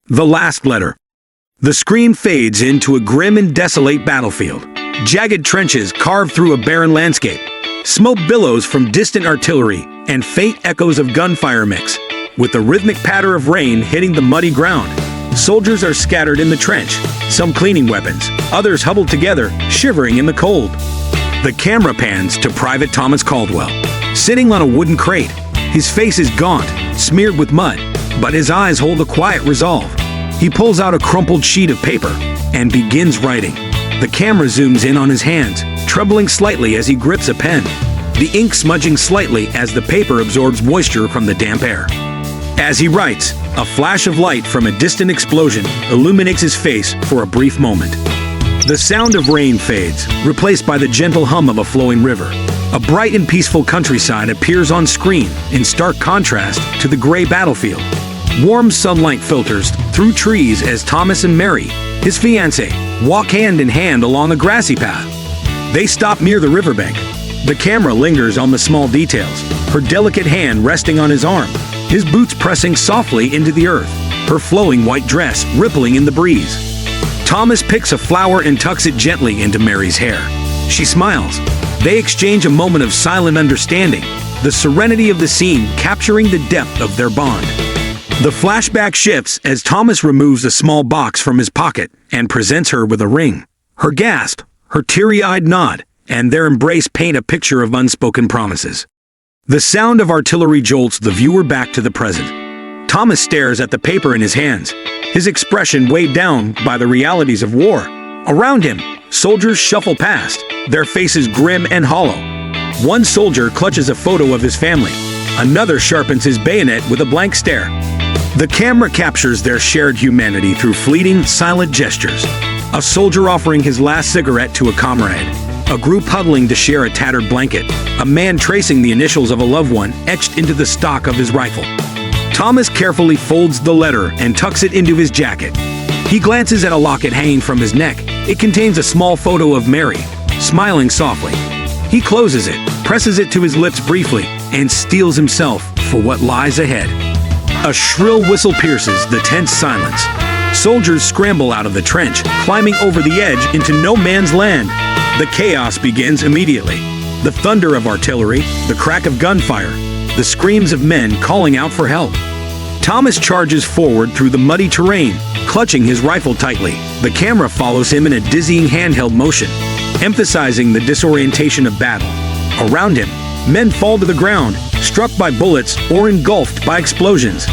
The last letter. The screen fades into a grim and desolate battlefield. Jagged trenches carved through a barren landscape. Smoke billows from distant artillery, and faint echoes of gunfire mix with the rhythmic patter of rain hitting the muddy ground. Soldiers are scattered in the trench, some cleaning weapons, others huddled together, shivering in the cold. The camera pans to Private Thomas Caldwell, sitting on a wooden crate. His face is gaunt, smeared with mud, but his eyes hold a quiet resolve. He pulls out a crumpled sheet of paper and begins writing. The camera zooms in on his hands, trembling slightly as he grips a pen, the ink smudging slightly as the paper absorbs moisture from the damp air. As he writes, a flash of light from a distant explosion illuminates his face for a brief moment. The sound of rain fades, replaced by the gentle hum of a flowing river. A bright and peaceful countryside appears on screen in stark contrast to the gray battlefield. Warm sunlight filters through trees as Thomas and Mary, his fiancée, walk hand in hand along a grassy path. They stop near the riverbank. The camera lingers on the small details, her delicate hand resting on his arm, his boots pressing softly into the earth, her flowing white dress rippling in the breeze. Thomas picks a flower and tucks it gently into Mary's hair. She smiles. They exchange a moment of silent understanding, the serenity of the scene capturing the depth of their bond. The flashback shifts as Thomas removes a small box from his pocket and presents her with a ring. Her gasp, her teary-eyed nod, and their embrace paint a picture of unspoken promises. The sound of artillery jolts the viewer back to the present. Thomas stares at the paper in his hands, his expression weighed down by the realities of war. Around him, soldiers shuffle past, their faces grim and hollow. One soldier clutches a photo of his family. Another sharpens his bayonet with a blank stare. The camera captures their shared humanity through fleeting, silent gestures. A soldier offering his last cigarette to a comrade. A group huddling to share a tattered blanket. A man tracing the initials of a loved one etched into the stock of his rifle. Thomas carefully folds the letter and tucks it into his jacket. He glances at a locket hanging from his neck. It contains a small photo of Mary, smiling softly. He closes it, presses it to his lips briefly, and steels himself for what lies ahead. A shrill whistle pierces the tense silence. Soldiers scramble out of the trench, climbing over the edge into no man's land. The chaos begins immediately. The thunder of artillery, the crack of gunfire, the screams of men calling out for help. Thomas charges forward through the muddy terrain, clutching his rifle tightly. The camera follows him in a dizzying handheld motion, emphasizing the disorientation of battle. Around him, men fall to the ground, struck by bullets or engulfed by explosions.